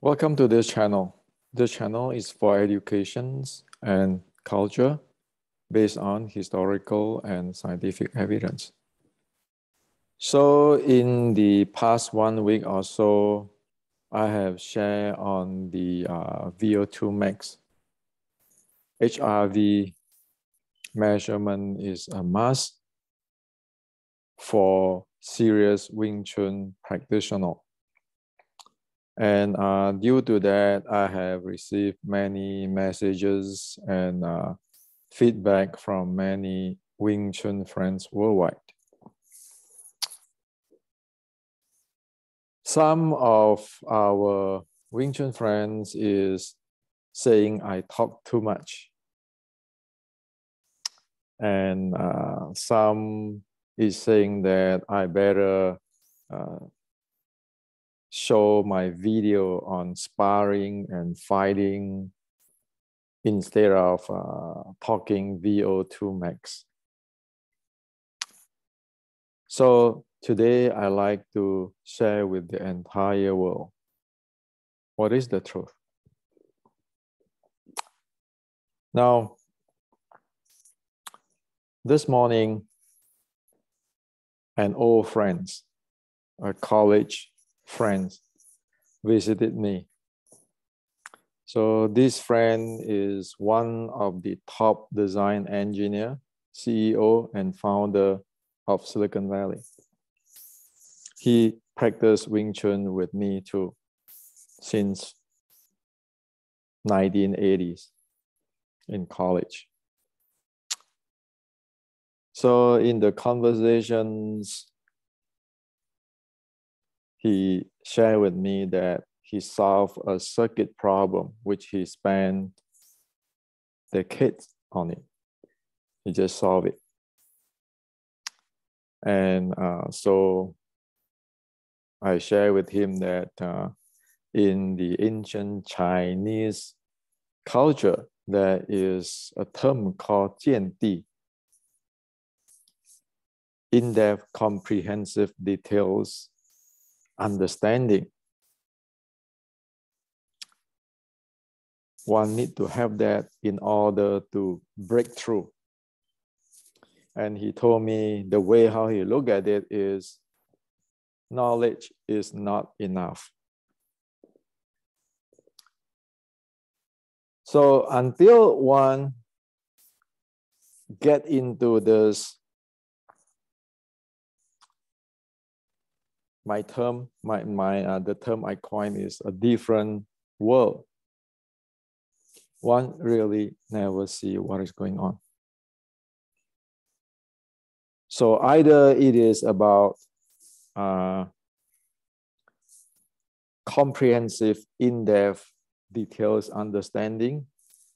Welcome to this channel. This channel is for educations and culture based on historical and scientific evidence. So in the past 1 week or so, I have shared on the VO2 max. HRV measurement is a must for serious Wing Chun practitioner. And due to that, I have received many messages and feedback from many Wing Chun friends worldwide. Some of our Wing Chun friends is saying I talk too much. And some is saying that I better show my video on sparring and fighting instead of talking VO2 max. So today I like to share with the entire world what is the truth. Now, this morning, an old friend, a college friend, visited me. So this friend is one of the top design engineer, CEO, and founder of Silicon Valley. He practiced Wing Chun with me too since 1980s in college. So in the conversations, he shared with me that he solved a circuit problem, which he spent decades on it. He just solved it. And so I share with him that in the ancient Chinese culture, there is a term called 见地, in-depth, comprehensive details, understanding. One need to have that in order to break through. And he told me the way how he look at it is knowledge is not enough. So until one get into this, the term I coined is a different world. One really never see what is going on. So either it is about comprehensive, in-depth details understanding,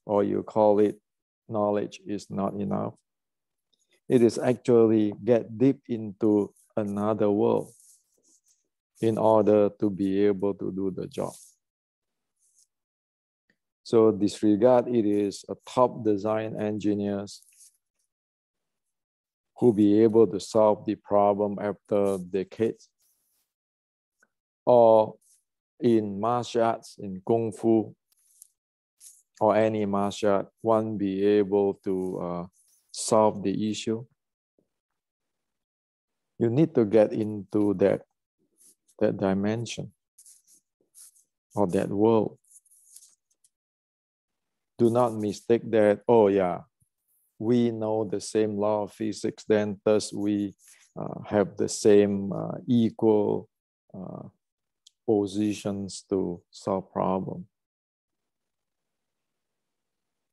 or you call it knowledge is not enough. It is actually get deep into another world in order to be able to do the job. So disregard it is a top design engineers who be able to solve the problem after decades. Or in martial arts, in Kung Fu, or any martial art, one be able to solve the issue. You need to get into that dimension or that world. Do not mistake that, oh yeah, we know the same law of physics, then thus we have the same equal positions to solve problem.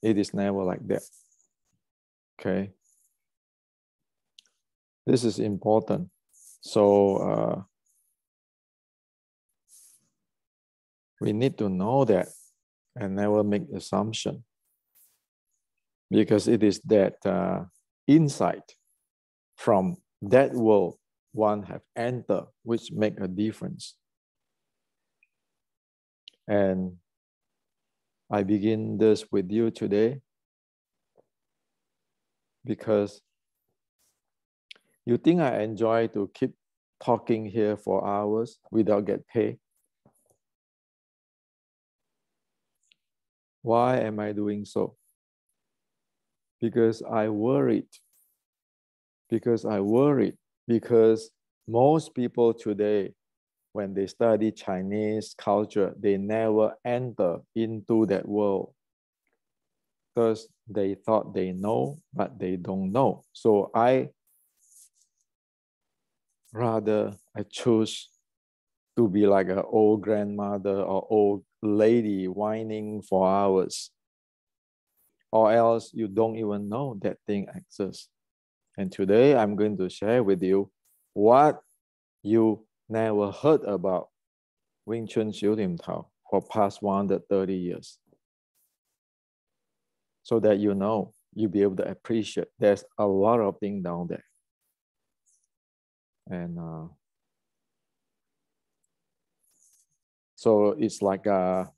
It is never like that, okay? This is important. So we need to know that and never make assumption, because it is that insight from that world one have entered which make a difference. And I begin this with you today because you think I enjoy to keep talking here for hours without get paid? Why am I doing so? Because I worried. Because most people today, when they study Chinese culture, they never enter into that world because they thought they know, but they don't know. So I choose to be like an old grandmother or old lady whining for hours, or else you don't even know that thing exists. And today I'm going to share with you what you never heard about Wing Chun SLT for past 130 years. So that you know, you'll be able to appreciate there's a lot of things down there. And so it's like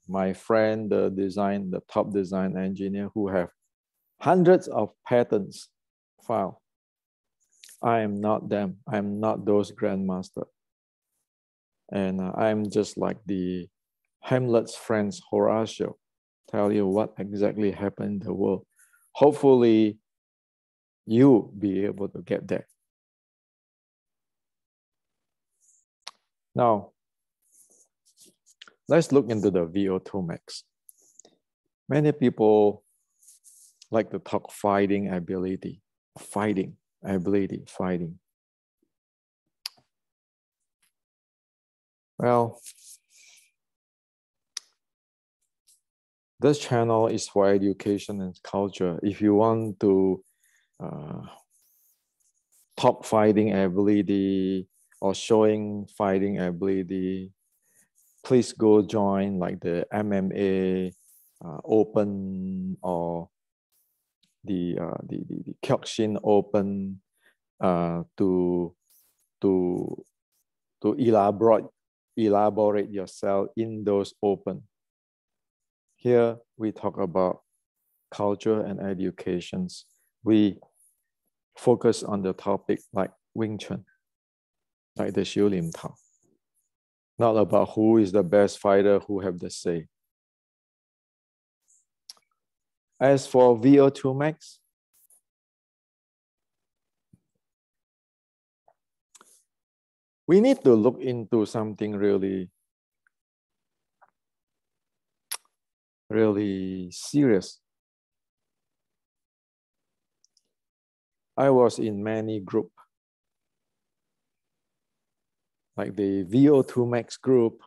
my friend, the top design engineer who have hundreds of patents filed. I am not them. I'm not those grandmaster. And I'm just like the Hamlet's friends Horatio, tell you what exactly happened in the world. Hopefully, you be able to get that. Now, let's look into the VO2 max. Many people like to talk fighting ability. Well, this channel is for education and culture. If you want to talk fighting ability or showing fighting ability, please go join like the MMA Open or the Kyokushin Open to elaborate yourself in those open. Here we talk about culture and educations. We focus on the topic like Wing Chun, like the Xiu Lim Tao. Not about who is the best fighter, who have the say. As for VO2 max, we need to look into something really serious. I was in many groups, like the VO2 max group,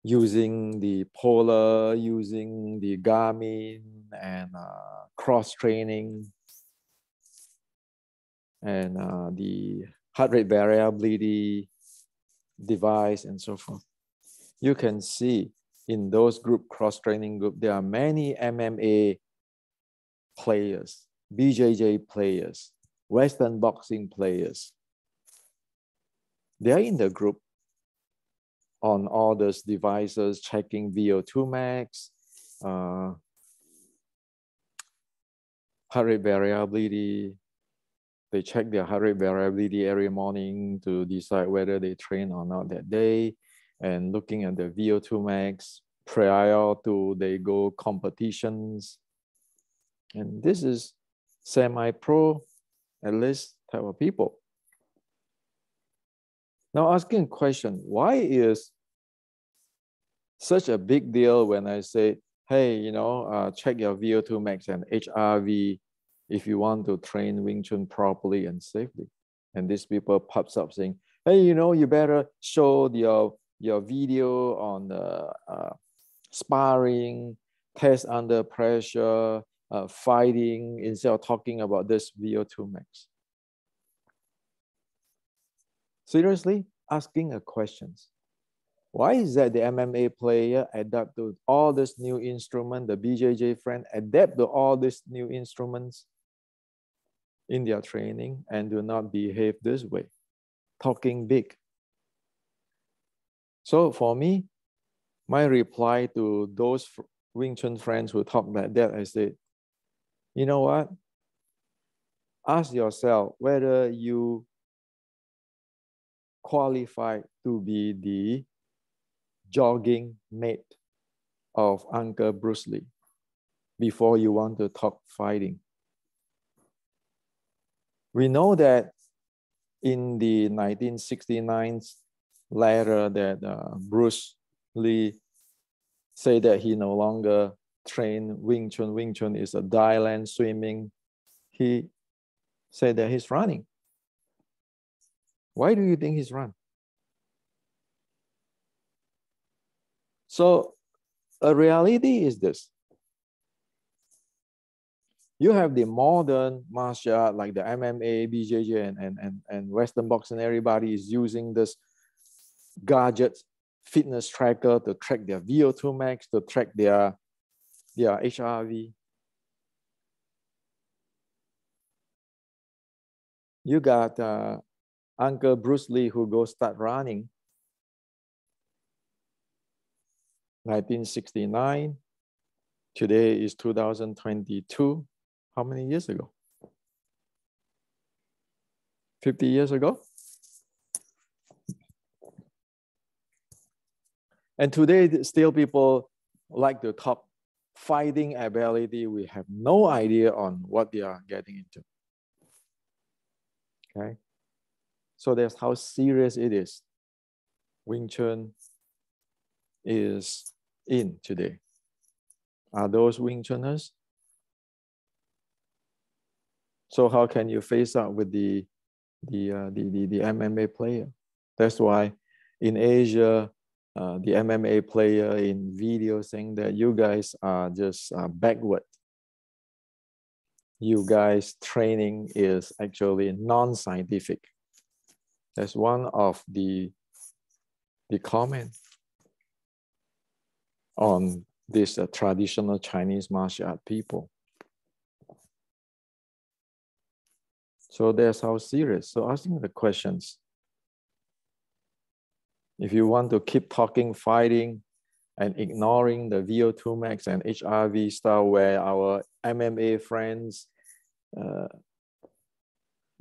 using the Polar, using the Garmin, and cross-training, and the heart rate variability device, and so forth. You can see in those cross-training group, there are many MMA players, BJJ players, Western boxing players. They're in the group on all those devices, checking VO2 max, heart rate variability. They check their heart rate variability every morning to decide whether they train or not that day, and looking at the VO2 max prior to they go competitions. And this is semi-pro, at least, type of people. Now asking a question, why is such a big deal when I say, hey, check your VO2 max and HRV if you want to train Wing Chun properly and safely? And these people pops up saying, hey, you better show your video on the sparring, test under pressure, fighting, instead of talking about this VO2 max. Seriously, asking a questions. Why is that the MMA player adapt to all this new instrument, the BJJ friend adapt to all these new instruments in their training and do not behave this way, talking big? So for me, my reply to those Wing Chun friends who talk like that, I said, you know what? Ask yourself whether you qualify to be the jogging mate of Uncle Bruce Lee before you want to talk fighting. We know that in the 1969 letter that Bruce Lee said that he no longer trained Wing Chun. Wing Chun is a dry land swimming. He said that he's running. Why do you think he's run? So a reality is this. You have the modern martial art like the MMA, BJJ, and Western boxing. Everybody is using this gadget fitness tracker to track their VO2 max, to track their HRV. You got Uncle Bruce Lee who goes start running 1969. Today is 2022. How many years ago? 50 years ago? And today, still people like to talk fighting ability. We have no idea on what they are getting into. Okay? So that's how serious it is. Wing Chun is in today. Are those Wing Chuners? So how can you face up with the MMA player? That's why in Asia, the MMA player in video saying that you guys are just backward. You guys training is actually non-scientific. That's one of the comment on this traditional Chinese martial art people. So that's how serious. So asking the questions. If you want to keep talking fighting and ignoring the VO2 max and HRV stuff where our MMA friends,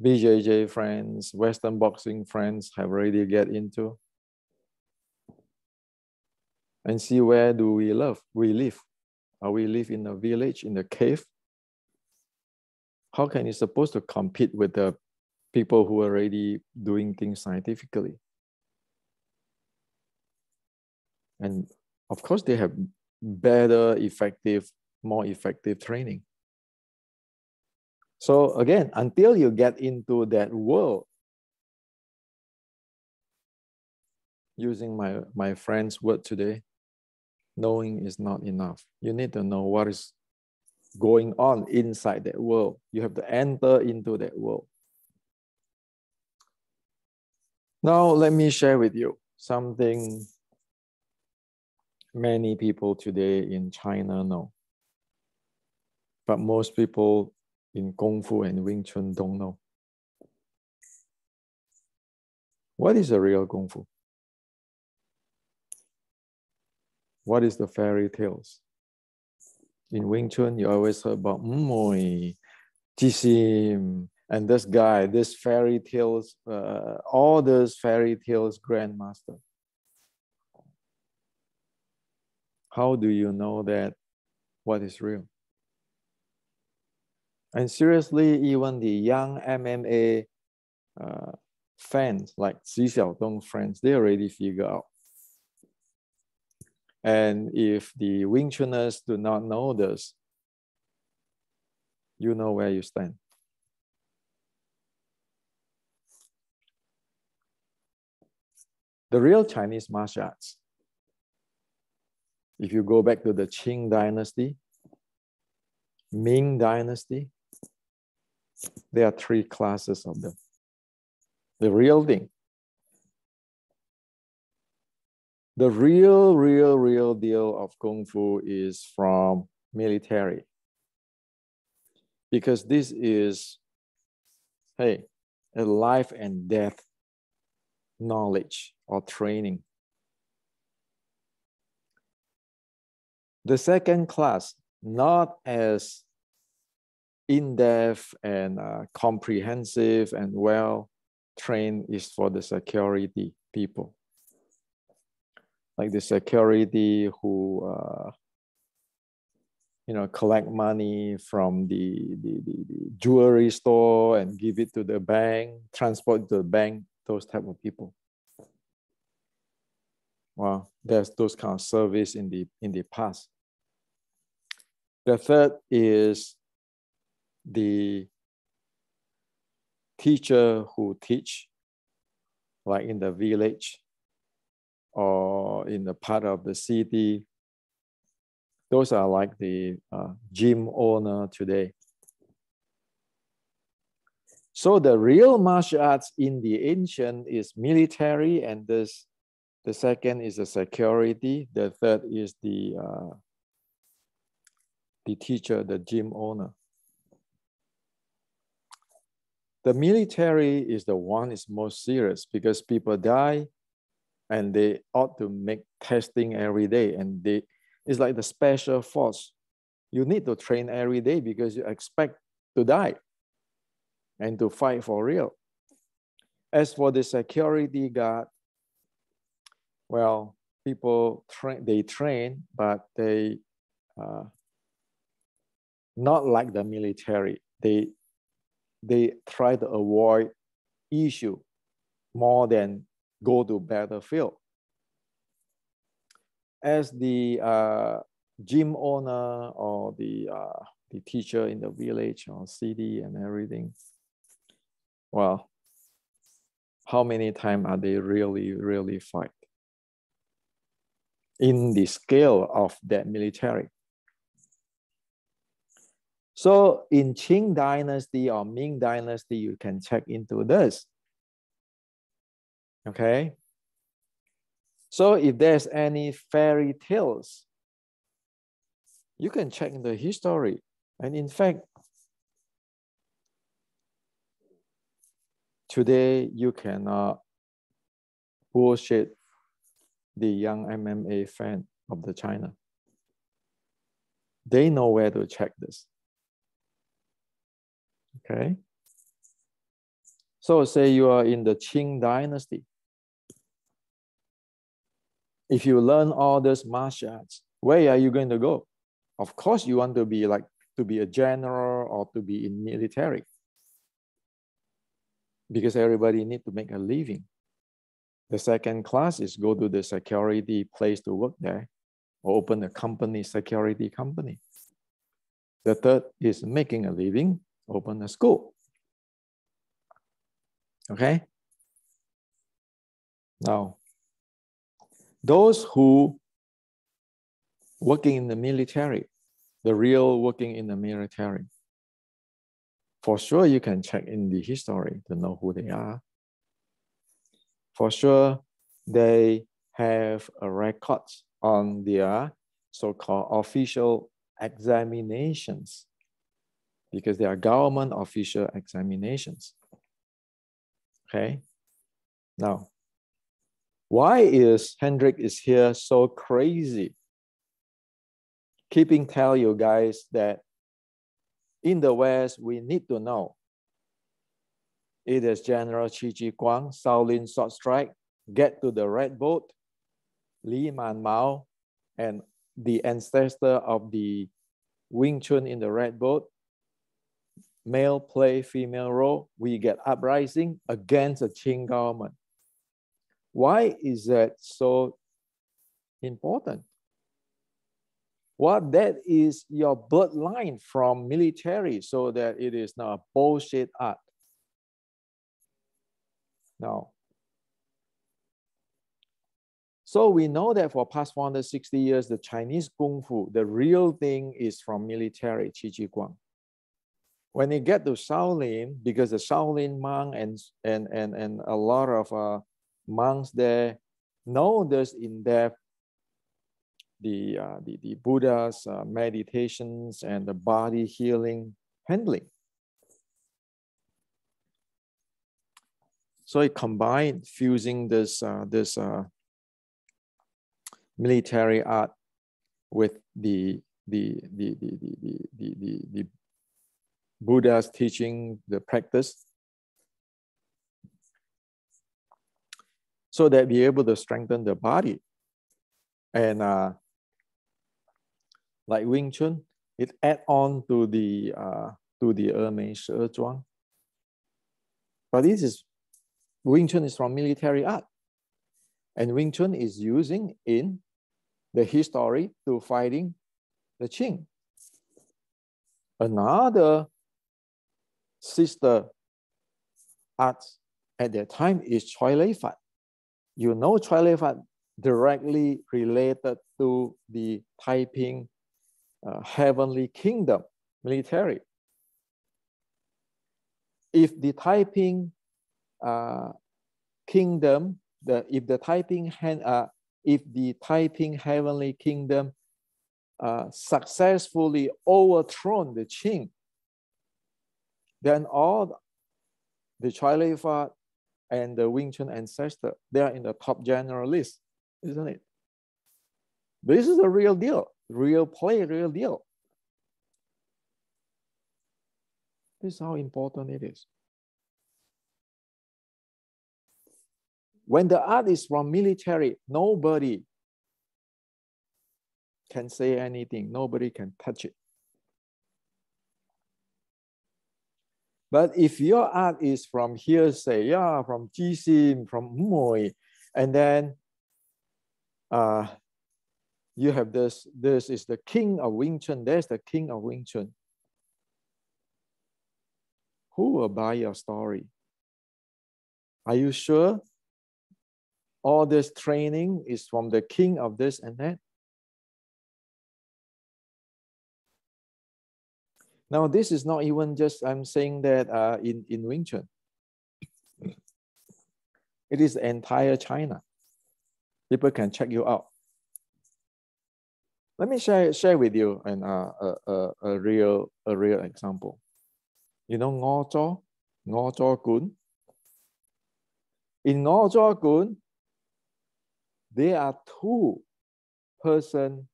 BJJ friends, Western boxing friends have already get into, and see where do we live? Are we live in a village, in a cave? How can you supposed to compete with the people who are already doing things scientifically? And of course, they have better, more effective training. So again, until you get into that world, using my friend's word today, knowing is not enough. You need to know what is going on inside that world. You have to enter into that world. Now, let me share with you something many people today in China know, but most people in Kung Fu and Wing Chun don't know. What is a real Kung Fu? What is the fairy tales? In Wing Chun, you always heard about Mui, Jisim, and this guy, this fairy tales, all those fairy tales grandmaster. How do you know that what is real? And seriously, even the young MMA fans, like Xi Xiaodong friends, they already figure out. And if the Wing Chuners do not know this, you know where you stand. The real Chinese martial arts, if you go back to the Qing dynasty, Ming dynasty, there are three classes of them. The real thing. The real deal of Kung Fu is from military. Because this is, hey, a life and death knowledge or training. The second class, not as in-depth and comprehensive and well-trained, is for the security people. Like the security who collect money from the jewelry store and give it to the bank, transport it to the bank, those type of people. Well, there's those kind of service in the past. The third is the teacher who teach, like in the village or in the part of the city. Those are like the gym owner today. So the real martial arts in the ancient is military, and the second is the security. The third is the teacher, the gym owner. The military is the one is most serious because people die and they ought to make testing every day. And it's like the special force. You need to train every day because you expect to die and to fight for real. As for the security guard, well, people train, but they not like the military. They try to avoid issue more than go to battlefield. As the gym owner or the teacher in the village or city and everything, well, how many times are they really fight in the scale of that military? So in Qing Dynasty or Ming Dynasty, you can check into this. Okay. So if there's any fairy tales, you can check in the history. And in fact, today you cannot bullshit the young MMA fan of the China. They know where to check this. Okay. So say you are in the Qing Dynasty. If you learn all those martial arts, where are you going to go? Of course, you want to be a general or to be in military, because everybody need to make a living. The second class is go to the security place to work there or open a company, security company. The third is making a living, open a school. Okay? Now, those who working in the military, the real working in the military, for sure you can check in the history to know who they are. For sure, they have a record on their so-called official examinations, because they are government official examinations. Okay? Now, why is Hendrik is here so crazy? Keeping tell you guys that in the West, we need to know. It is General Qi Ji Guang, Shaolin Sword Strike, Get to the Red Boat, Li Man Mao, and the ancestor of the Wing Chun in the Red Boat. Male play female role. We get uprising against the Qing government. Why is that so important? Well, that is your bloodline from military, so that it is not a bullshit art. Now, so we know that for past 460 years, the Chinese Kung Fu, the real thing is from military, Qi Ji Guang. When you get to Shaolin, because the Shaolin monk and a lot of monks there know this in depth, the Buddha's meditations and the body healing handling. So it combined fusing this military art with the Buddha's teaching, the practice, so that be able to strengthen the body. And like Wing Chun, It add on to the 峨眉十二桩. But this is Wing Chun is from military art, and Wing Chun is using in the history to fighting the Qing. Another sister art at that time is Choi Lei Fat. You know Choi Lei Fat directly related to the Taiping Heavenly Kingdom military. If the Taiping Kingdom, if the Taiping Heavenly Kingdom successfully overthrown the Qing, then all the Choi Lei Fat and the Wing Chun ancestor, they are in the top general list, isn't it? This is a real deal, real play, real deal. This is how important it is. When the art is from military, nobody can say anything. Nobody can touch it. But if your art is from hearsay, yeah, from Jisim, from Moy, and then you have this is the king of Wing Chun, there's the king of Wing Chun. Who will buy your story? Are you sure all this training is from the king of this and that? Now, this is not even just, I'm saying that in Wing Chun. It is the entire China. People can check you out. Let me share with you a real example. You know Ngo Zhou Gun? In Ngo Zhou Gun, there are two persons,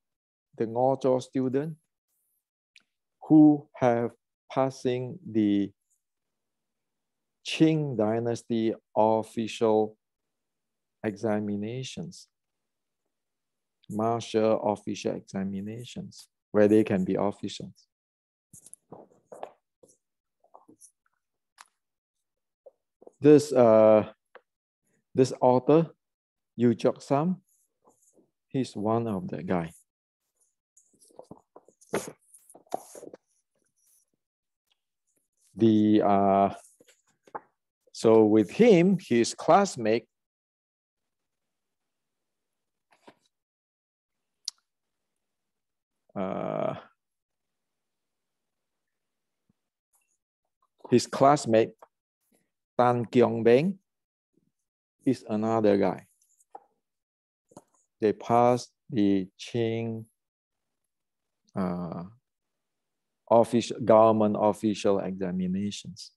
the Ngo Zhou student, who have passing the Qing Dynasty official examinations, martial official examinations, where they can be officials. This author, Yu Jok Sam, he's one of the guy. So with him, his classmate, Tan Kiong Beng, is another guy. They passed the Qing government official examinations.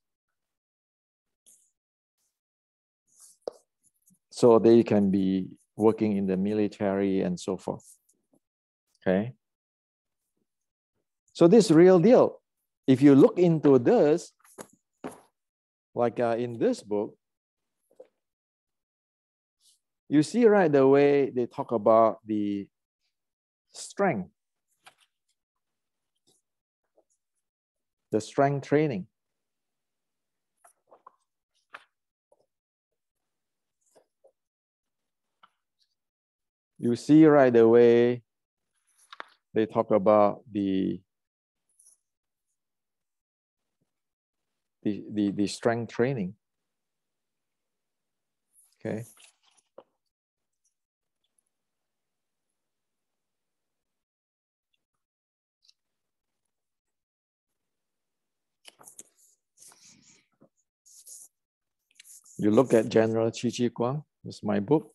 So they can be working in the military and so forth. Okay. So this real deal. If you look into this, like in this book, you see right the way they talk about the strength, the strength training. You see right the way they talk about the strength training. Okay. You look at General Chi Chi Guang, this is my book.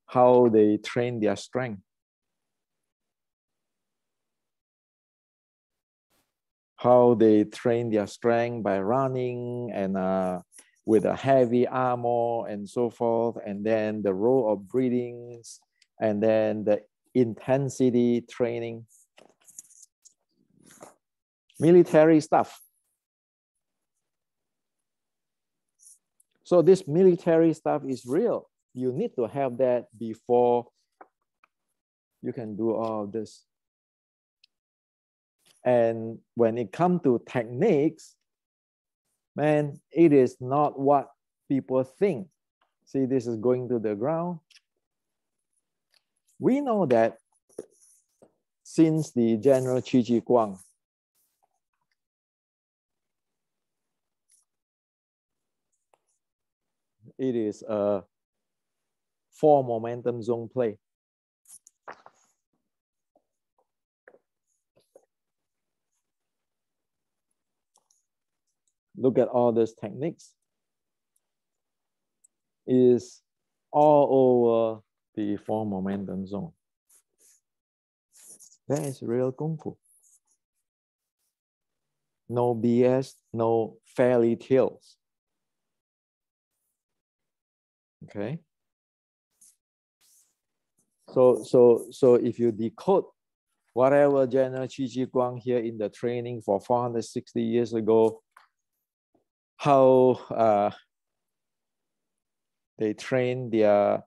How they train their strength. How they train their strength by running and with a heavy armor and so forth, and then the role of breathings, and then the intensity training. Military stuff. So this military stuff is real. You need to have that before You can do all of this. And when it comes to techniques, man, it is not what people think. See, this is going to the ground. We know that since the general Qi Guang, it is a 4 momentum zone play. Look at all these techniques. It is all over the 4 momentum zone. That is real Kung Fu. No BS, no fairy tales. Okay. So if you decode whatever general Qi Guang here in the training for 460 years ago, how they train their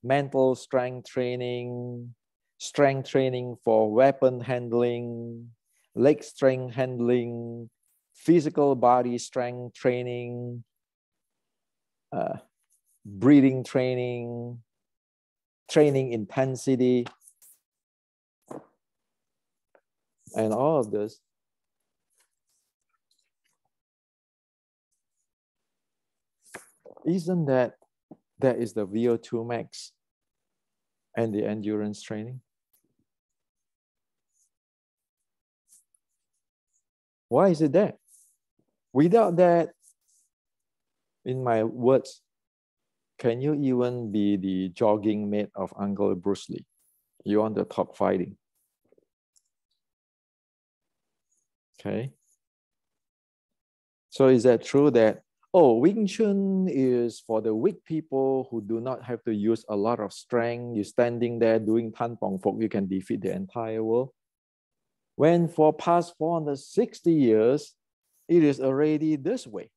mental strength training for weapon handling, leg strength handling, physical body strength training, breathing training, training intensity, and all of this. Isn't that is the VO2 max and the endurance training? Why is it there? Without that, in my words, can you even be the jogging mate of Uncle Bruce Lee? You want to talk fighting. Okay. So is that true that, oh, Wing Chun is for the weak people who do not have to use a lot of strength? You're standing there doing Tan Pong Fok, you can defeat the entire world. When for past 460 years, it is already this way.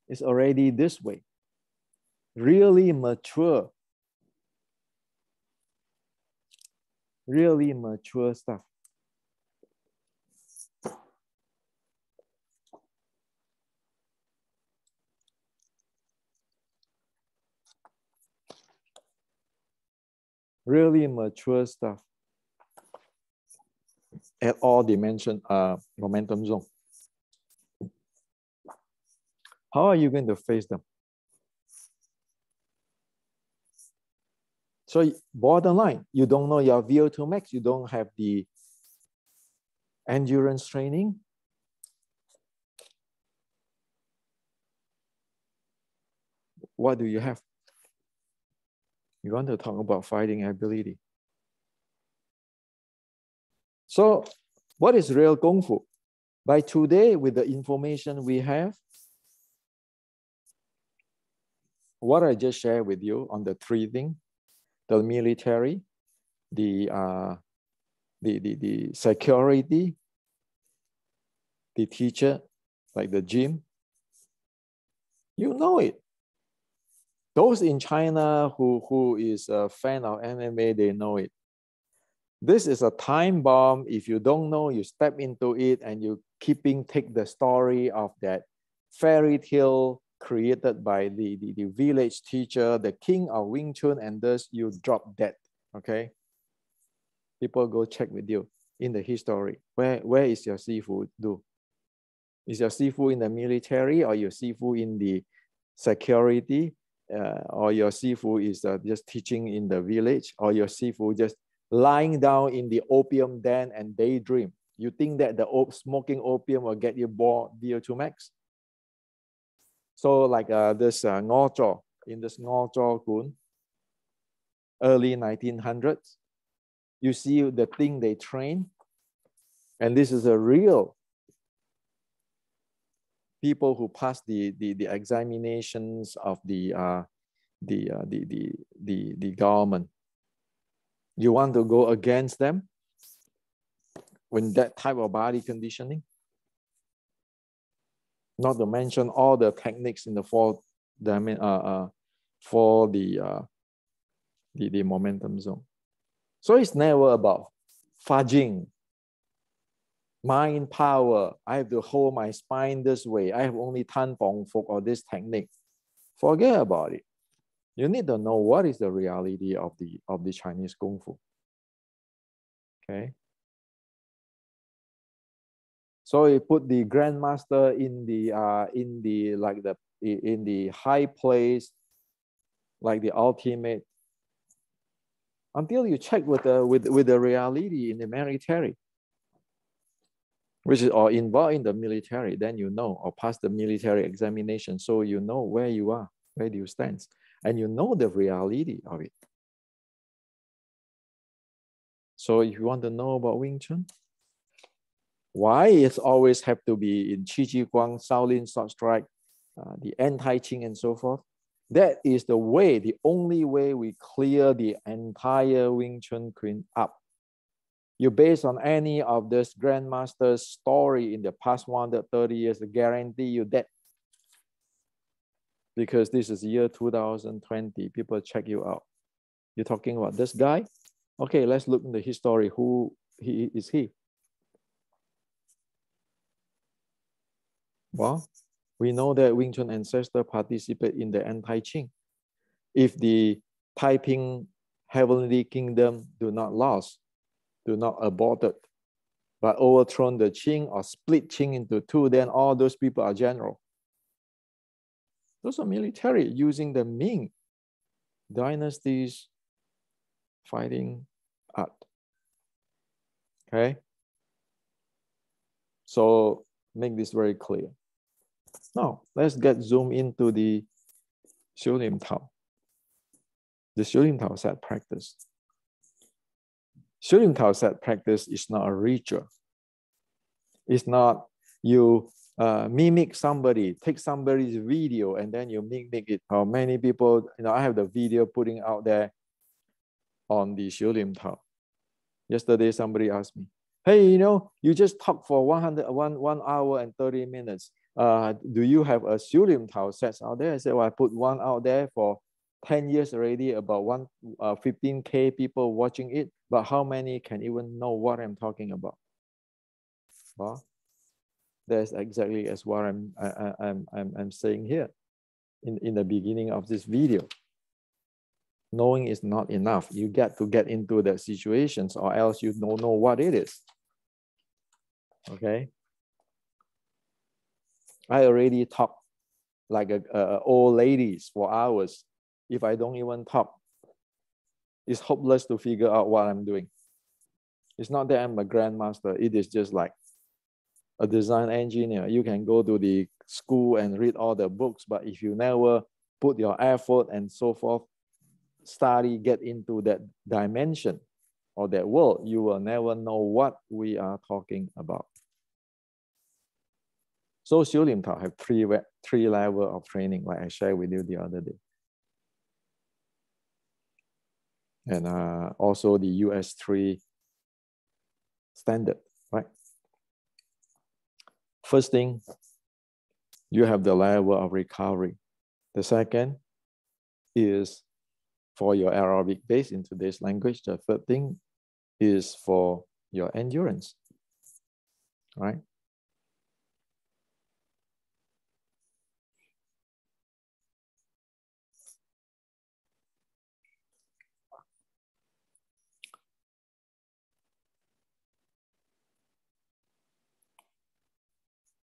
It's already this way. Really mature stuff. Really mature stuff at all dimension momentum zone. How are you going to face them? So bottom line, you don't know your VO2 max, you don't have the endurance training. What do you have? You want to talk about fighting ability. So what is real Kung Fu? By today, with the information we have, what I just shared with you on the 3 things, the military, the security, the teacher, like the gym, you know it. Those in China who is a fan of MMA, they know it. This is a time bomb. If you don't know, you step into it and you take the story of that fairy tale created by the village teacher, the king of Wing Chun, and thus you drop dead, okay? People go check with you in the history. Where is your Sifu do? Is your Sifu in the military, or your Sifu in the security? Or your Sifu is just teaching in the village, or your Sifu just lying down in the opium den and daydream? You think that the smoking opium will get you more VO2 max? So like this Ngo Zhou, in this Ngo Zhou Gun, early 1900s, you see the thing they train, and this is a real people who pass the examinations of the government. You want to go against them with that type of body conditioning? Not to mention all the techniques in the 4 for the momentum zone. So it's never about fudging, mind power. I have to hold my spine this way. I have only Tan Bong Fuk or this technique. Forget about it. You need to know what is the reality of the Chinese Kung Fu. Okay. So you put the grandmaster in the high place, like the ultimate, until you check with the reality in the military, which is or involved in the military, then you know, or pass the military examination, so you know where you are, where do you stand, and you know the reality of it. So if you want to know about Wing Chun, why it always have to be in Qi Ji Guang, Shaolin Sword Strike, the anti-Qing and so forth, that is the way, the only way we clear the entire Wing Chun Queen up. You base on any of this grandmaster's story in the past 130 years, I guarantee you that. Because this is year 2020, people check you out. You're talking about this guy? Okay, let's look in the history. Who is he? Well, we know that Wing Chun ancestors participate in the anti-Qing. If the Taiping Heavenly Kingdom do not lost, do not aborted, but overthrown the Qing or split Qing into two, then all those people are general. Those are military using the Ming dynasties fighting art. Okay? So make this very clear. Now, let's get zoom into the Xiu Lim Tao. The Xiu Lim Tao set practice. Xiu Lim Tao set practice is not a ritual. It's not you mimic somebody, take somebody's video and then you mimic it. How many people, I have the video putting out there on the Xiu Lim Tao. Yesterday, somebody asked me, hey, you just talk for 1 hour and 30 minutes. Do you have a Xiu Lim Tao sets out there? I said, well, I put one out there for 10 years already, about 15K people watching it, but how many can even know what I'm talking about? Well, that's exactly as what I'm saying here in the beginning of this video. Knowing is not enough. You get to get into the situations, or else you don't know what it is. Okay. I already talk like old ladies for hours. If I don't even talk, it's hopeless to figure out what I'm doing. It's not that I'm a grandmaster. It is just like a design engineer. You can go to the school and read all the books, but if you never put your effort and so forth, study, get into that dimension or that world, you will never know what we are talking about. So Xiu Lim Tao have three levels of training, like I shared with you the other day. And also the US3 standard, right? First thing, you have the level of recovery. The second is for your aerobic base in today's language. The third thing is for your endurance, right?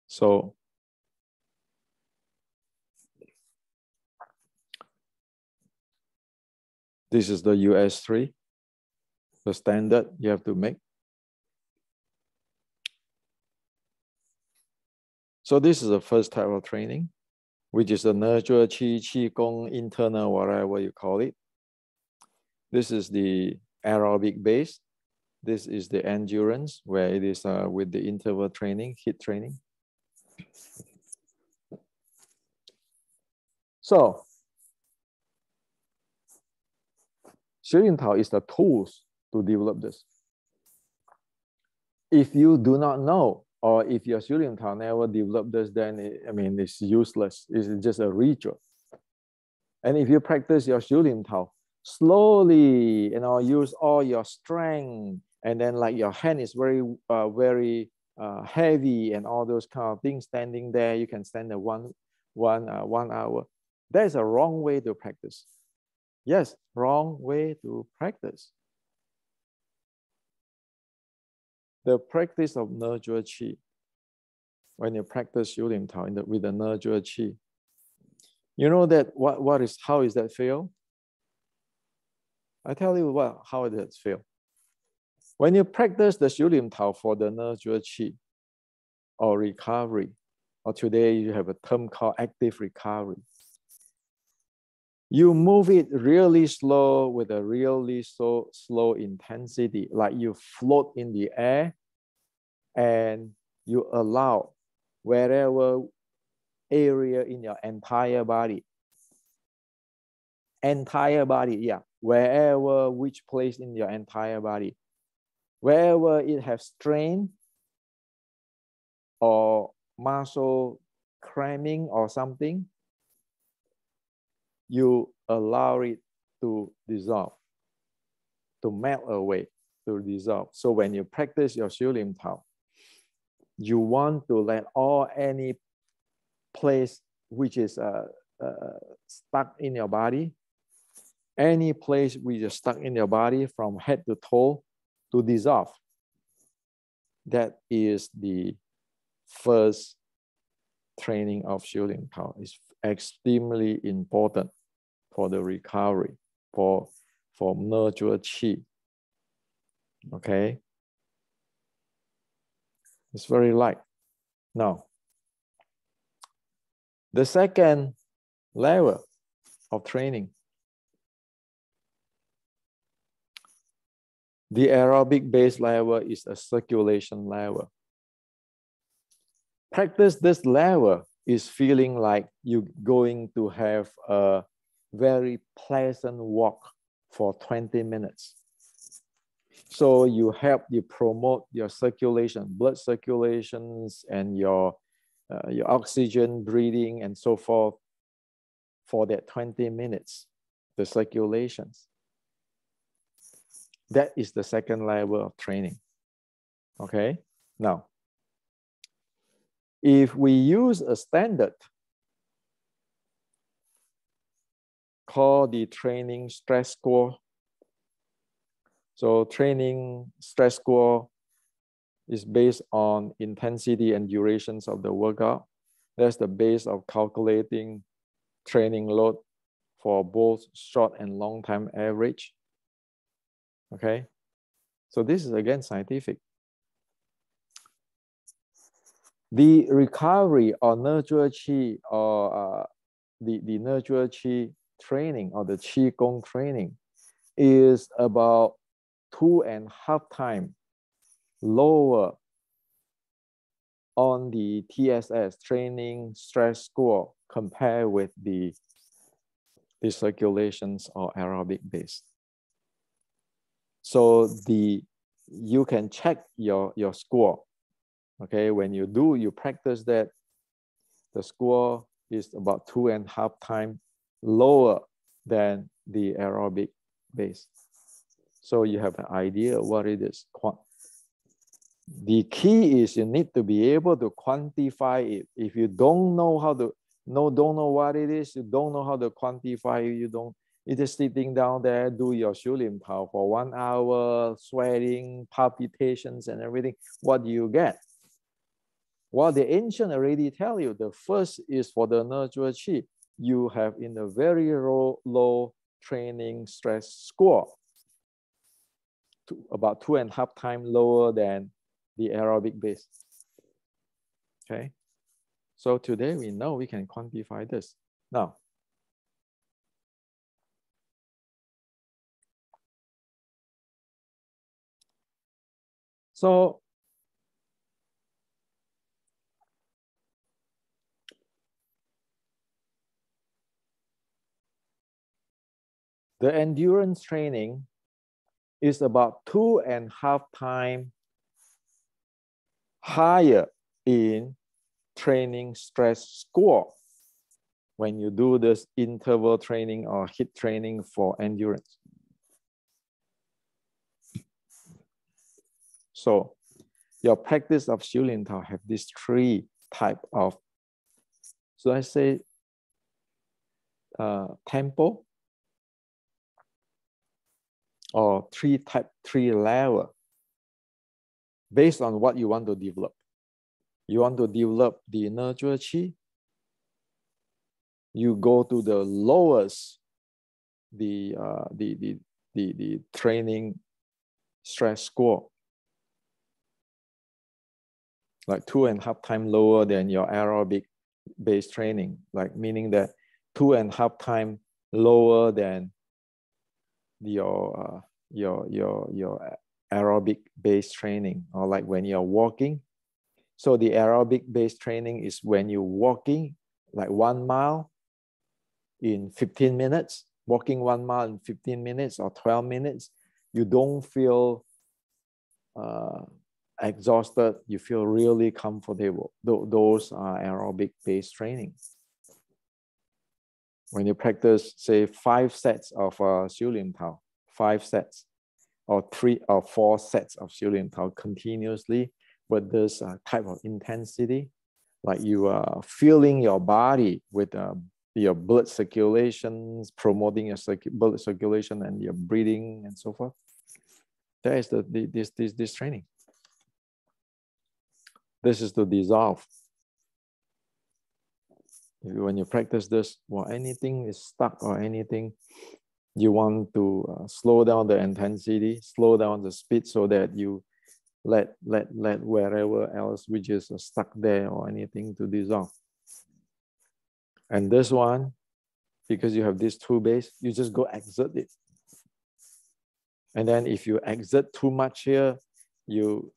So this is the US3, the standard you have to make. So this is the first type of training, which is the nurture, qi, gong, internal, whatever you call it. This is the aerobic base. This is the endurance, where it is with the interval training, HIIT training. So Xiu Lim Tao is the tools to develop this. If you do not know, or if your Xiu Lim Tao never developed this, then it's useless. It's just a ritual. And if you practice your 手链头 slowly, use all your strength, and then like your hand is very heavy and all those kind of things standing there, you can stand there one hour. That's a wrong way to practice. Yes, wrong way to practice. The practice of nurture qi, when you practice 手链头 with the nurture qi, you know that how is that feel? I tell you how it does feel. When you practice the 手链头 for the nurture qi or recovery, or today you have a term called active recovery, you move it really slow with a really slow intensity, like you float in the air and you allow wherever area in your entire body, wherever, which place in your entire body, wherever it has strain or muscle cramping or something, you allow it to dissolve, to melt away, to dissolve. So when you practice your 手链头, you want to let any place which is stuck in your body, any place which is stuck in your body from head to toe, to dissolve. That is the first training of 手链头. It's extremely important for the recovery, for nurture qi. Okay? It's very light. Now, the second level of training, the aerobic base level, is a circulation level. Practice this level is feeling like you're going to have a very pleasant walk for 20 minutes. So you promote your circulation, blood circulations, and your oxygen breathing and so forth for that 20 minutes, the circulations. That is the second level of training. Okay? Now, if we use a standard called the training stress score, so training stress score is based on intensity and durations of the workout. That's the base of calculating training load for both short and long time average. Okay, so this is again scientific. The recovery or nurture qi, or the nurture qi training, or the qi gong training, is about 2.5 times lower on the TSS, training stress score, compared with the circulations or aerobic base. So you can check your score. Okay, when you practice that, the score is about 2.5 times lower than the aerobic base. So you have an idea what it is. The key is you need to be able to quantify it. If you don't know how to, don't know what it is, you don't know how to quantify it, you're just sitting down there, do your 手链头 for 1 hour, sweating, palpitations and everything, what do you get? Well, the ancient already tell you, the first is for the nurture qi. You have in a very low training stress score, about 2.5 times lower than the aerobic base. Okay, so today we know we can quantify this. Now, so the endurance training is about 2.5 times higher in training stress score when you do this interval training or HIIT training for endurance. So your practice of 修炼套 have these three type of, so I say tempo, or three level, based on what you want to develop. You want to develop the nurture qi, you go to the lowest, the training stress score, like 2.5 times lower than your aerobic based training, like meaning that 2.5 times lower than your aerobic based training, or like when you're walking. So the aerobic based training is when you're walking like 1 mile in 15 minutes, walking 1 mile in 15 minutes or 12 minutes. You don't feel exhausted, you feel really comfortable. Those are aerobic based training. When you practice, say 5 sets of 修炼套, 5 sets, or 3 or 4 sets of 修炼套 continuously with this type of intensity, like you are filling your body with your blood circulations, promoting your blood circulation and your breathing and so forth. That is this training. This is to dissolve. When you practice this, well, anything is stuck or anything, you want to slow down the intensity, slow down the speed, so that you let wherever else which is stuck there or anything to dissolve. And this one, because you have these 2 base, you just go exert it. And then if you exert too much here, you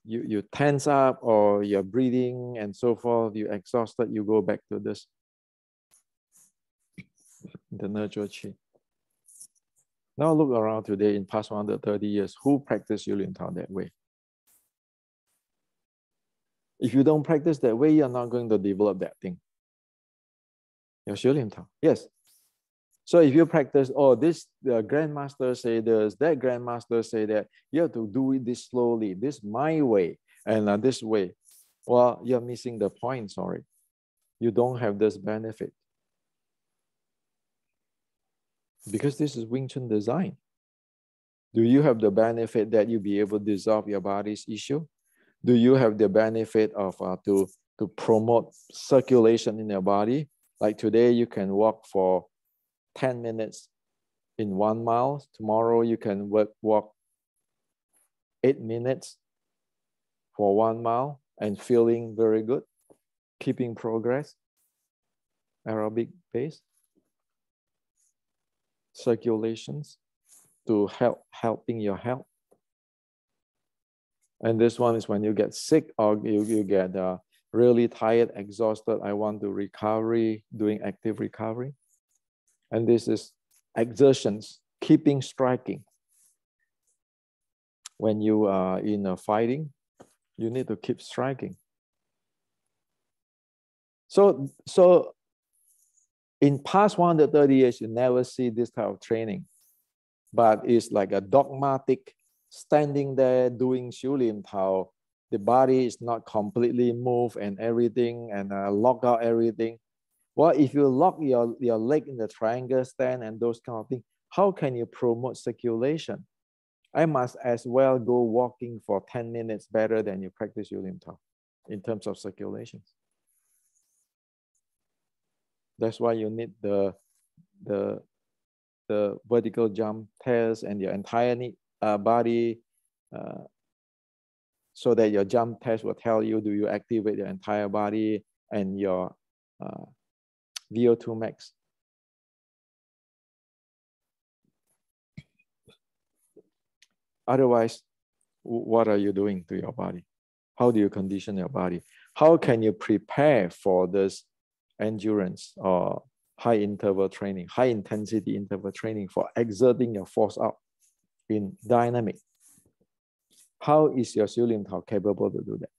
tense up, or you're breathing and so forth, you're exhausted, you go back to this, the nurture qi. Now look around today, in past 130 years, who practice 修炼套 that way? If you don't practice that way, you're not going to develop that thing. Your 修炼套, yes. So if you practice, oh, this the grandmaster say this, that grandmaster say that, you have to do it this slowly, this my way, and this way. Well, you're missing the point, sorry. You don't have this benefit. Because this is Wing Chun design. Do you have the benefit that you be able to dissolve your body's issue? Do you have the benefit of to promote circulation in your body? Like today, you can walk for 10 minutes in 1 mile. Tomorrow, you can walk 8 minutes for 1 mile and feeling very good, keeping progress, aerobic circulations to helping your health. And this one is when you get sick or you get really tired, exhausted. I want to recovery, doing active recovery. And this is exertions, keeping striking. When you are in a fighting, you need to keep striking. So in past 130 years, you never see this type of training, but it's like a dogmatic, standing there doing 修炼套. The body is not completely moved and everything, and lock out everything. Well, if you lock your leg in the triangle stand and those kind of things, how can you promote circulation? I must as well go walking for 10 minutes better than you practice 修炼套 in terms of circulation. That's why you need the vertical jump test and your entire body, so that your jump test will tell you, do you activate your entire body and your VO2 max. Otherwise, what are you doing to your body? How do you condition your body? How can you prepare for this endurance or high interval training, high intensity interval training, for exerting your force out in dynamic? How is your 修炼套 capable to do that?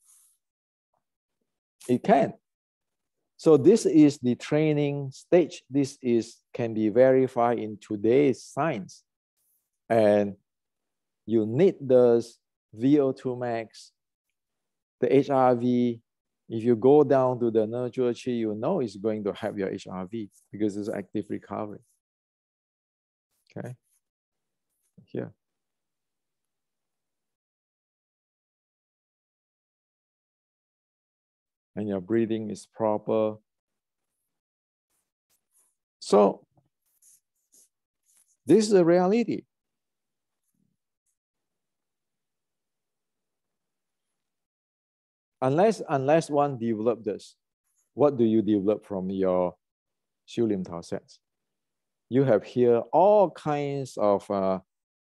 It can. So this is the training stage. This can be verified in today's science. And you need the VO2 max, the HRV. If you go down to the nurture chi, you know it's going to have your HRV because it's active recovery. Okay, here. And your breathing is proper. So this is a reality. Unless one develop this, what do you develop from your Xiu Lim Tao sets? You have here all kinds of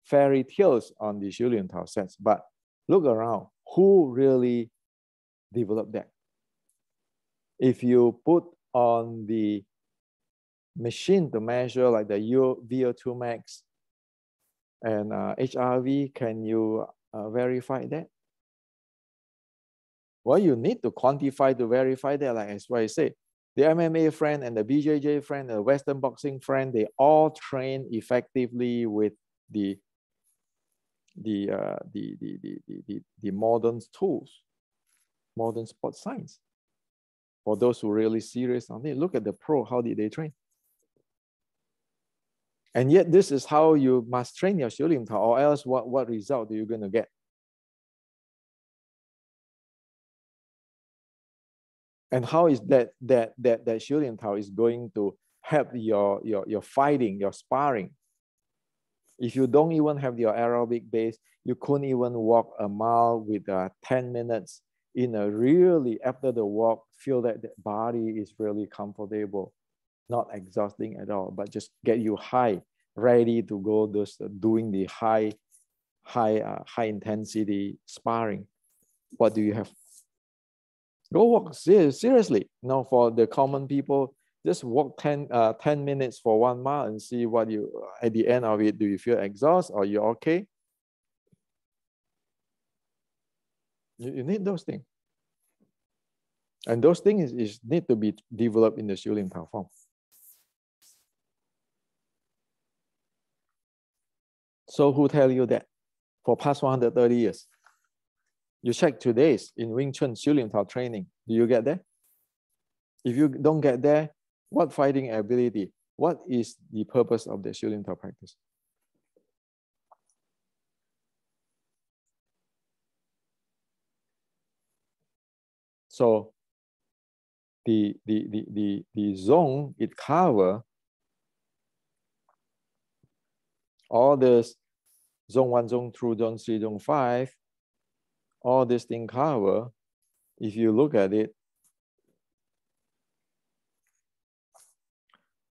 fairy tales on the Xiu Lim Tao sets, but look around, who really developed that? If you put on the machine to measure like the VO2 max and HRV, can you verify that? Well, you need to quantify to verify that, like as I say, the MMA friend and the BJJ friend, the Western boxing friend, they all train effectively with the modern tools, modern sports science. For those who are really serious on it, look at the pro, how did they train? And yet this is how you must train your Xiu Lim Tao, or else what result are you going to get? And how is that Xiu Lim Tao is going to help your fighting, your sparring? If you don't even have your aerobic base, you couldn't even walk a mile with 10 minutes in a really, after the walk, feel that the body is really comfortable, not exhausting at all, but just get you high, ready to go doing the high intensity sparring. What do you have? Go walk seriously. Now, for the common people, just walk 10 minutes for 1 mile and see what you, at the end of it, do you feel exhausted or you're okay? You need those things. And those things need to be developed in the Xiu Lim Tao form. So who tell you that? For past 130 years. You check today's in Wing Chun Xiu Lim Tao training. Do you get there? If you don't get there, what fighting ability? What is the purpose of the Xiu Lim Tao practice? So the zone it cover all this zone 1, zone 2, zone 3, zone 5, all this thing cover. If you look at it,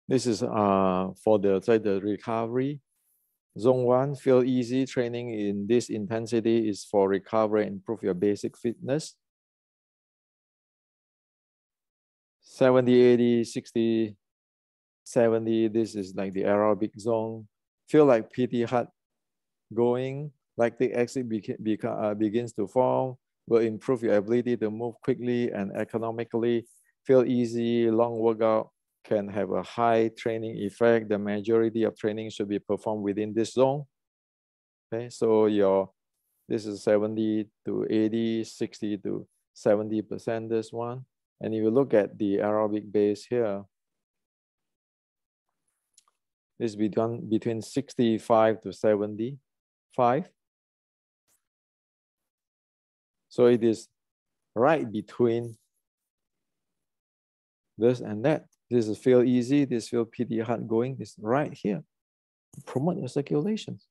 this is for the recovery. Zone 1, feel easy. Training in this intensity is for recovery and improve your basic fitness. 70, 80, 60, 70, this is like the aerobic zone. Feel like PT heart going, lactic acid begins to form, will improve your ability to move quickly and economically. Feel easy, long workout can have a high training effect. The majority of training should be performed within this zone. Okay, so this is 70 to 80, 60 to 70%, this one. And if you look at the aerobic base here, this is between 65 to 75. So it is right between this and that. This is feel easy, this feel PT heart going, this right here. Promote your circulations.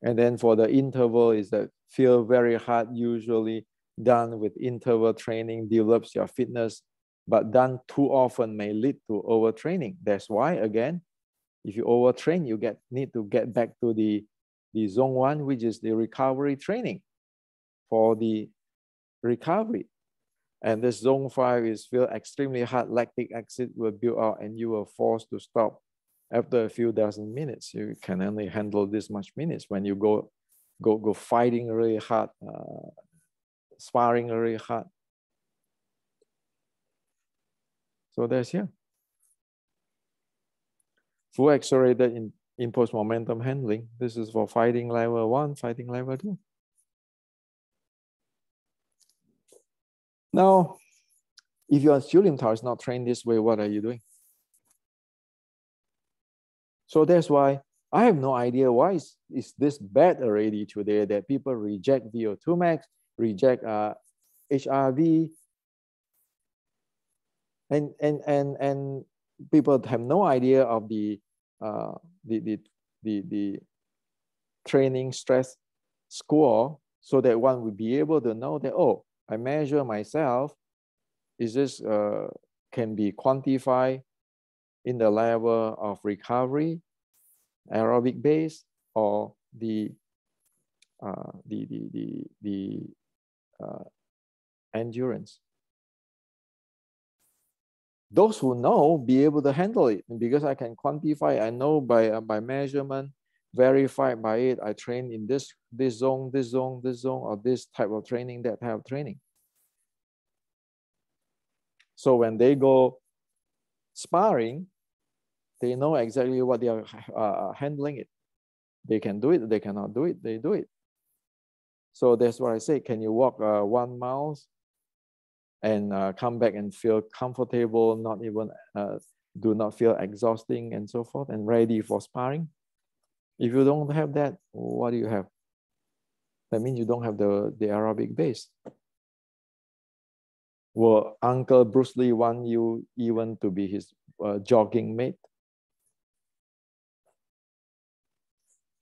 And then for the interval is that feel very hard, usually done with interval training, develops your fitness, but done too often may lead to overtraining. That's why, again, if you overtrain, you need to get back to the zone 1, which is the recovery training for the recovery. And this zone 5 is feel extremely hard, lactic acid will build out and you are forced to stop after a few dozen minutes. You can only handle this much minutes when you go fighting really hard, sparring really hard. So that's here. Full accelerated impulse momentum handling. This is for fighting level 1, fighting level 2. Now, if your Shulin Tao is not trained this way, what are you doing? So that's why I have no idea why is this bad already today that people reject VO2 max, reject HRV, and people have no idea of the training stress score, so that one would be able to know that, oh, I measure myself, is this can be quantified in the level of recovery, aerobic base, or the endurance. Those who know be able to handle it, because I can quantify. I know by measurement, verified by it. I train in this zone, or this type of training, that type of training. So when they go sparring, they know exactly what they are handling it. They can do it. They cannot do it. They do it. So that's why I say, can you walk 1 mile and come back and feel comfortable, not even do not feel exhausting and so forth, and ready for sparring? If you don't have that, what do you have? That means you don't have the aerobic base. Will Uncle Bruce Lee want you even to be his jogging mate?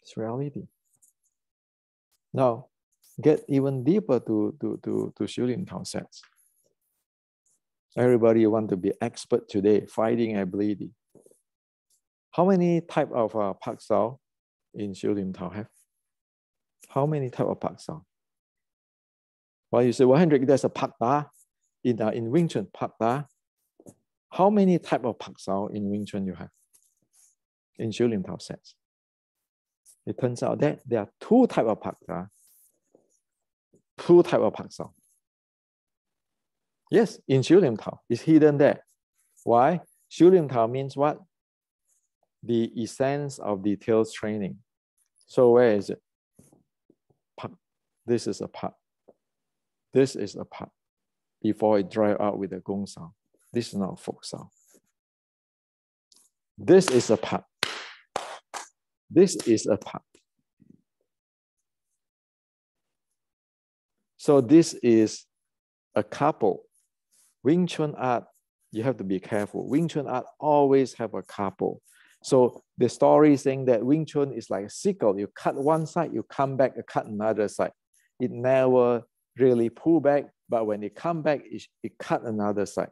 It's reality. Now, get even deeper to Shulin concepts. Everybody want to be expert today, fighting ability. How many type of Pak Sao in Shulin Tao have? How many type of Pak Sao? Well, you say, well, Hendrik, there's a Pak Da in Wing Chun, Pak Da. How many type of Pak Sao in Wing Chun you have? In Shulin Tao sets. It turns out that there are 2 type of Pak Da, 2 type of Pak Sao. Yes, in Shulin Tao, it's hidden there. Why? Shulin Tao means what? The essence of details training. So where is it? Pak. This is a Pak. This is a Pak. Before it dry out with a Gong Sao. This is not Fok Sao. This is a Pak. This is a Pak. So this is a couple. Wing Chun art, you have to be careful. Wing Chun art always have a couple. So the story is saying that Wing Chun is like a sickle. You cut one side, you come back, you cut another side. It never really pull back, but when it come back, it cut another side.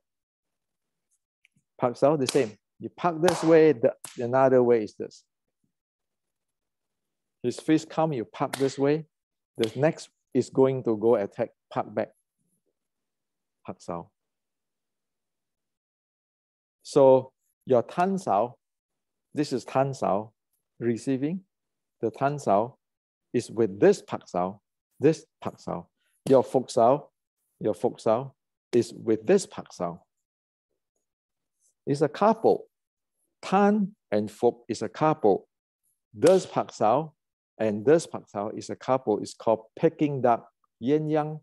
Pak Sao, the same. You pak this way, another way is this. His fist come, you pak this way. The next is going to go attack, pak back. Pak Sao. So your Tan Sao, this is Tan Sao, receiving. The Tan Sao is with this Pak Sao, this Pak Sao. Your Fok Sao is with this Pak Sao. It's a couple. Tan and Fok is a couple. This Pak Sao and this Pak Sao is a couple. It's called Peking duck, yin yang.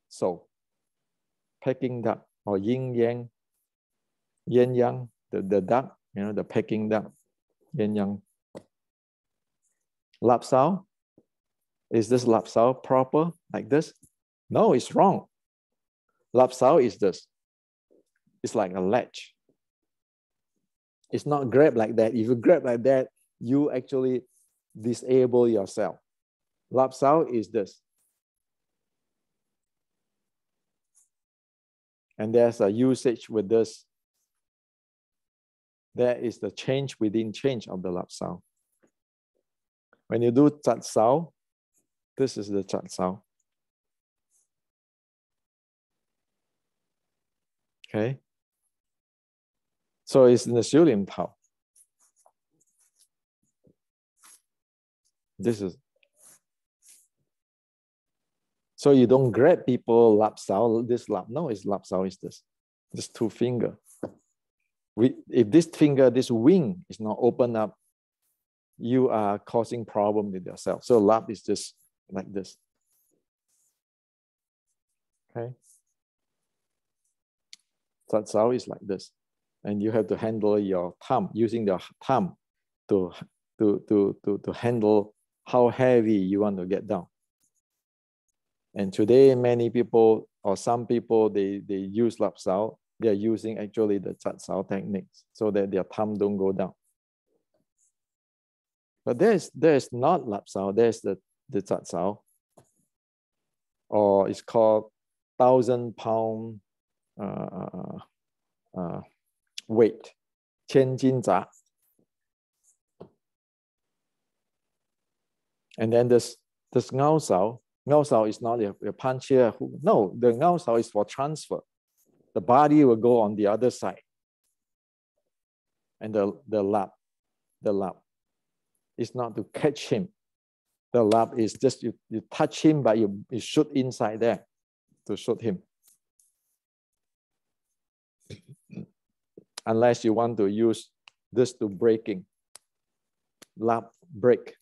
So Peking duck or yin yang. Yin yang, the duck, you know, the Peking duck, yin yang. Lap Sao, is this Lap Sao proper like this? No, it's wrong. Lap Sao is this. It's like a ledge. It's not grab like that. If you grab like that, you actually disable yourself. Lap Sao is this. And there's a usage with this. There is the change within change of the Lap Sao. When you do Chat Sao, this is the Chat Sao. Okay. So it's in the Shulin Tao. This is. So you don't grab people Lap Sao, this Lap. No, it's Lap Sao is this. Just two fingers. If this finger, this wing is not open up, you are causing problem with yourself. So lap is just like this. Okay. Tat Sao is like this. And you have to handle your thumb, using the thumb to handle how heavy you want to get down. And today, many people or some people, they use lap sao. They are using actually the tat sao techniques so that their thumb don't go down. But there's not lap sao. There's the tat sao, or it's called 1,000-pound weight, 千斤闸. And then this ngao sao. Ngao sao is not a punch here. No, the ngao sao is for transfer. The body will go on the other side. And the lap is not to catch him. The lap is just you touch him, but you shoot inside there to shoot him. Unless you want to use this to breaking. Lap break.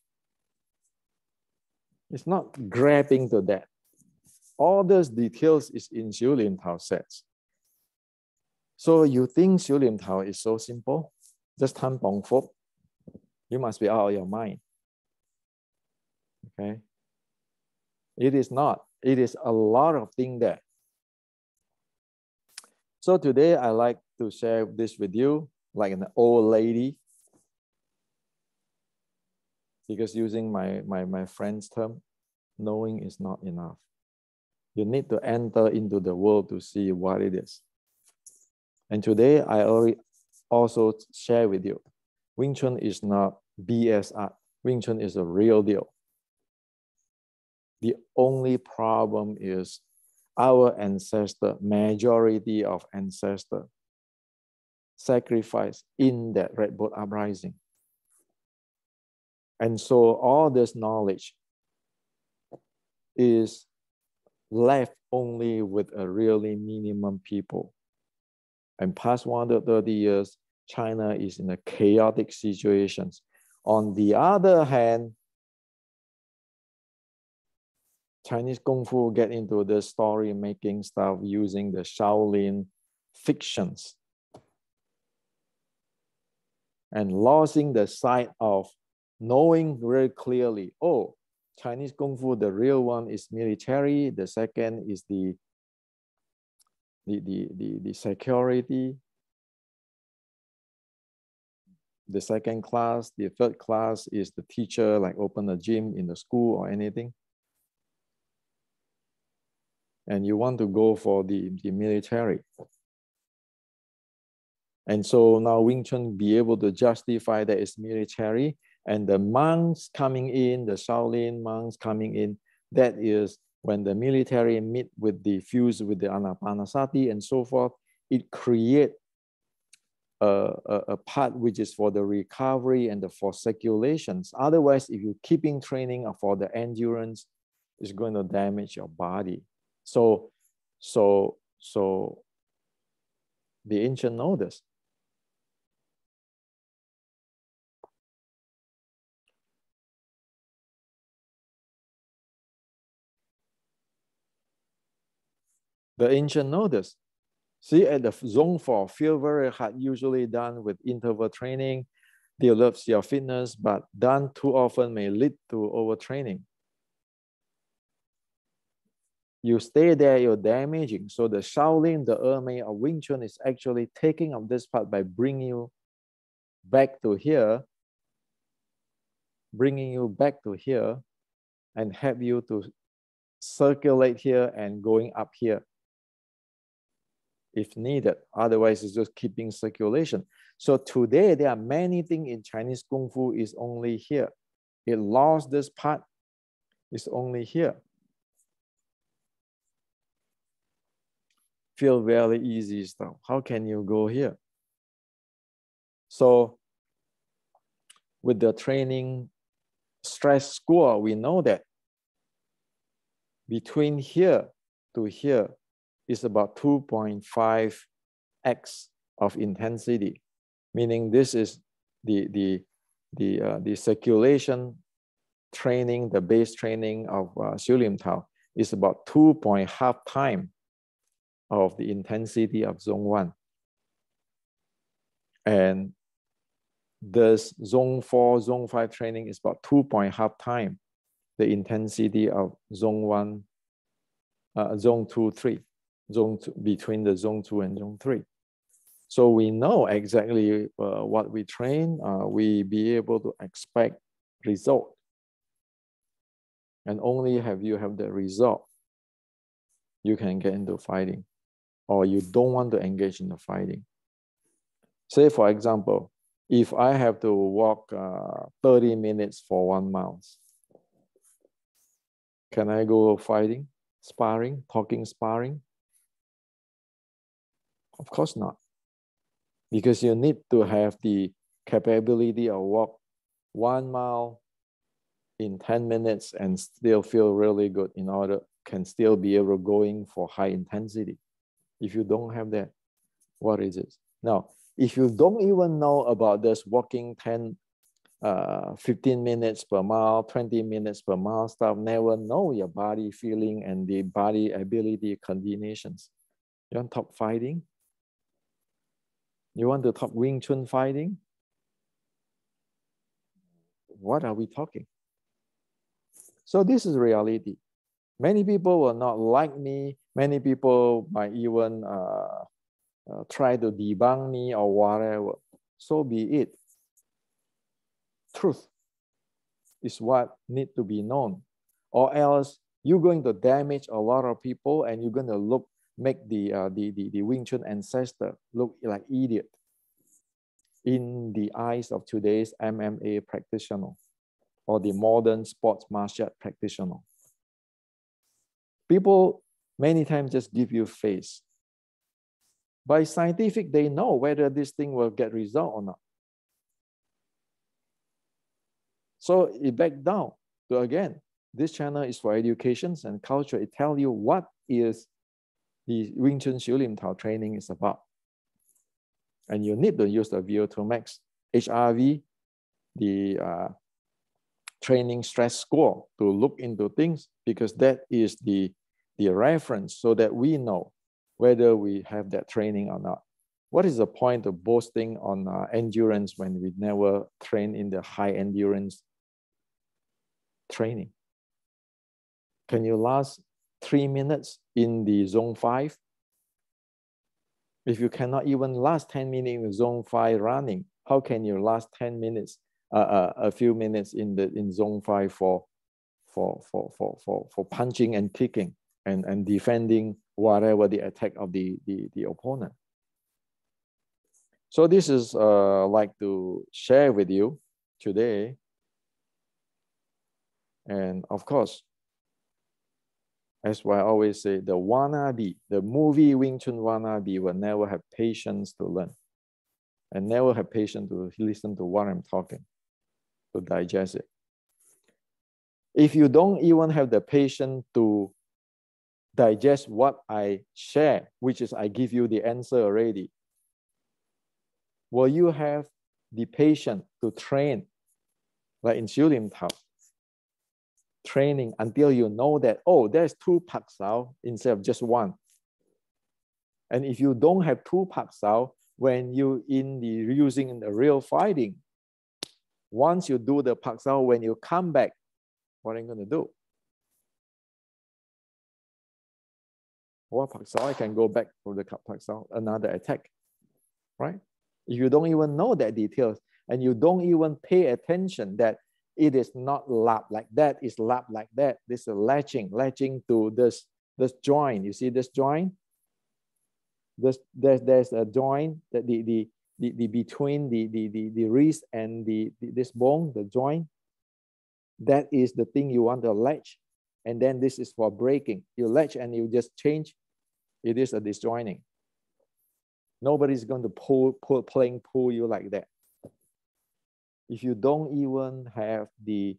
It's not grabbing to that. All those details is in Xiu Lim Tao sets. So you think Xiu Lim Tao is so simple? Just Tan Bong Fop. You must be out of your mind. Okay? It is not. It is a lot of things there. So today I like to share this with you, like an old lady. Because using my friend's term, knowing is not enough. You need to enter into the world to see what it is. And today I already also share with you, Wing Chun is not BS art. Wing Chun is a real deal. The only problem is our ancestor, majority of ancestors, sacrifice in that Red Boat uprising. And so all this knowledge is left only with a really minimum people. And past 130 years, China is in a chaotic situation. On the other hand, Chinese Kung Fu get into the story making stuff using the Shaolin fictions and losing the sight of knowing very clearly, oh, Chinese Kung Fu, the real one is military, the second is the security, the second class, the third class is the teacher, like open a gym in the school or anything. And you want to go for the military. And so now Wing Chun be able to justify that it's military, and the monks coming in, the Shaolin monks coming in, that is when the military meet with the fuse with the Anapanasati and so forth, it creates a part which is for the recovery and for circulations. Otherwise, if you're keeping training for the endurance, it's going to damage your body. So the ancient know this. The ancient know this. See, at the zone 4, feel very hard, usually done with interval training, develops your fitness, but done too often may lead to overtraining. You stay there, you're damaging. So the Shaolin, the Ermei of Wing Chun is actually taking up this part by bringing you back to here, and help you to circulate here and going up here if needed. Otherwise, it's just keeping circulation. So today, there are many things in Chinese Kung Fu is only here. It lost this part, it's only here. Feel very easy stuff. How can you go here? So with the training stress score, we know that between here to here is about 2.5 X of intensity, meaning this is the circulation training, the base training of Xiu Lim Tao is about 2.5 times of the intensity of zone 1. And this zone 4, zone 5 training is about 2.5 times the intensity of zone 1, zone 2, 3, zone 2, between the zone 2 and zone 3. So we know exactly what we train, we be able to expect result. And only have you have the result, you can get into fighting, or you don't want to engage in the fighting. Say, for example, if I have to walk 30 minutes for 1 mile, can I go fighting, sparring, talking sparring? Of course not. Because you need to have the capability of walk 1 mile in 10 minutes and still feel really good in order can still be able to going for high intensity. If you don't have that, what is it? Now, if you don't even know about this walking 15 minutes per mile, 20 minutes per mile stuff, never know your body feeling and the body ability combinations. You want to talk fighting? You want to talk Wing Chun fighting? What are we talking? So this is reality. Many people will not like me. Many people might even try to debunk me or whatever. So be it. Truth is what needs to be known. Or else you're going to damage a lot of people and you're going to make the Wing Chun ancestor look like idiot in the eyes of today's MMA practitioner or the modern sports martial art practitioner. People many times just give you face. By scientific, they know whether this thing will get result or not. So it back down to, again, this channel is for education and culture. It tells you what is the Wing Chun Xiu Lim Tao training is about. And you need to use the VO2 max, HRV, the training stress score to look into things, because that is the reference so that we know whether we have that training or not. What is the point of boasting on endurance when we never train in the high endurance training? Can you last 3 minutes in the zone 5? If you cannot even last 10 minutes in zone 5 running, how can you last 10 minutes, a few minutes in zone 5 for punching and kicking and defending whatever the attack of the opponent? So this is like to share with you today. And of course, as I always say, the wannabe, the movie Wing Chun wannabe will never have patience to learn and never have patience to listen to what I'm talking, to digest it. If you don't even have the patience to digest what I share, which is I give you the answer already, will you have the patience to train, like in Xiu Lim Tao, training until you know that, oh, there's 2 Pak Sao instead of just 1. And if you don't have 2 Pak Sao, when you using the real fighting, once you do the Pak Sao, when you come back, what are you going to do? What Pak Sao? I can go back for the Pak Sao, another attack, right? If you don't even know that details and you don't even pay attention that it is not lap like that, it's lap like that. This is latching to this joint. You see this joint? There's a joint that the between the wrist and this bone, the joint. That is the thing you want to latch. And then this is for breaking. You latch and you just change. It is a disjoining. Nobody's going to pull you like that. If you don't even have the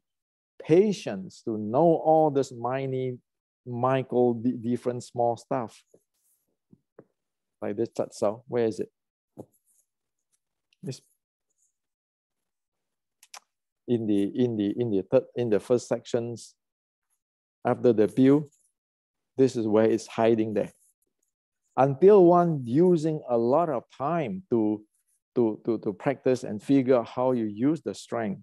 patience to know all this different small stuff, like this chat sao. Where is it? This in the first sections after the bill. This is where it's hiding there. Until one using a lot of time to practice and figure out how you use the strength,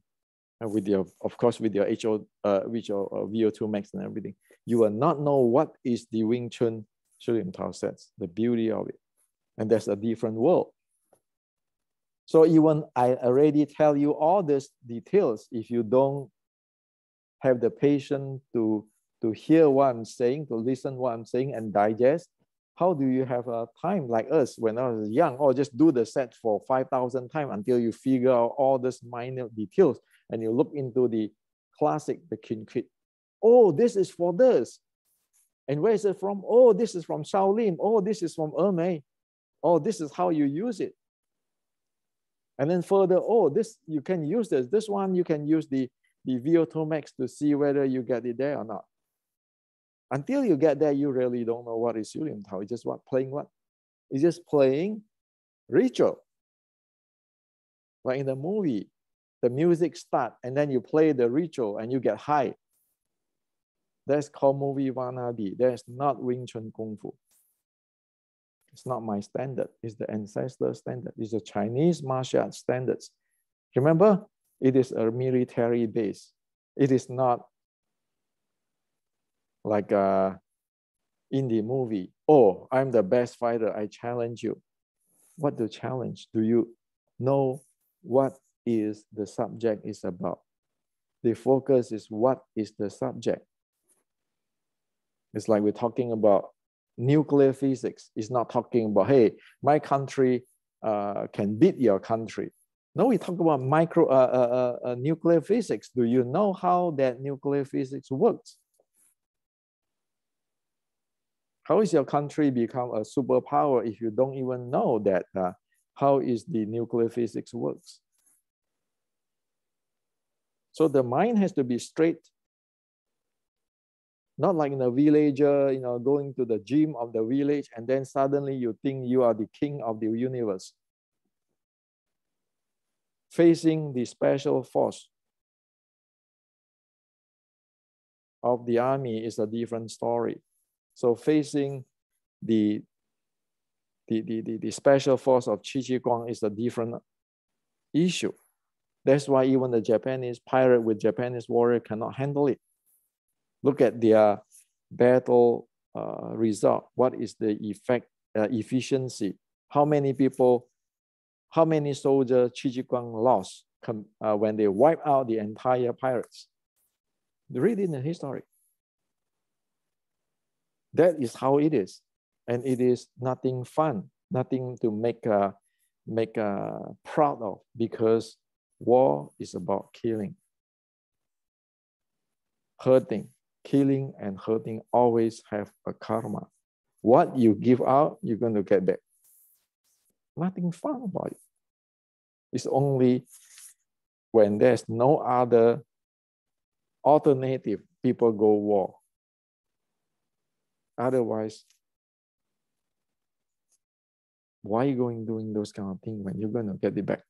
and with your, of course, with your VO2 max and everything, you will not know what is the Wing Chun Tao sets, the beauty of it. And there's a different world. So even I already tell you all these details, if you don't have the patience to hear what I'm saying, to listen what I'm saying and digest, how do you have a time like us when I was young? Or just do the set for 5,000 times until you figure out all these minor details and you look into the classic, the Kin Kit. Oh, this is for this. And where is it from? Oh, this is from Shaolin. Oh, this is from Ermei. Oh, this is how you use it. And then further, oh, this, you can use this. This one, you can use the VO2 max to see whether you get it there or not. Until you get there, you really don't know what is Yulian Tao. It's just what, playing what? It's just playing ritual. Like in the movie, the music starts and then you play the ritual and you get high. That's called movie wannabe. That's not Wing Chun Kung Fu. It's not my standard. It's the ancestor standard. It's the Chinese martial arts standards. Remember, it is a military base. It is not like in the movie, oh, I'm the best fighter, I challenge you. What to challenge? Do you know what is the subject is about? The focus is what is the subject. It's like we're talking about nuclear physics. It's not talking about, hey, my country can beat your country. No, we talk about nuclear physics. Do you know how that nuclear physics works? How is your country become a superpower if you don't even know that how is the nuclear physics works? So the mind has to be straight. Not like in a villager, you know, going to the gym of the village and then suddenly you think you are the king of the universe. Facing the special force of the army is a different story. So facing the special force of Qi Ji Guang is a different issue. That's why even the Japanese pirate with Japanese warrior cannot handle it. Look at their battle result. What is the efficiency? How many people, how many soldiers Qi Ji Guang lost when they wiped out the entire pirates? Read in the history. That is how it is. And it is nothing fun, nothing to make proud of, because war is about killing, hurting. Killing and hurting always have a karma. What you give out, you're going to get back. Nothing fun about it. It's only when there's no other alternative, people go war. Otherwise, why are you doing those kind of things when you're going to get it back?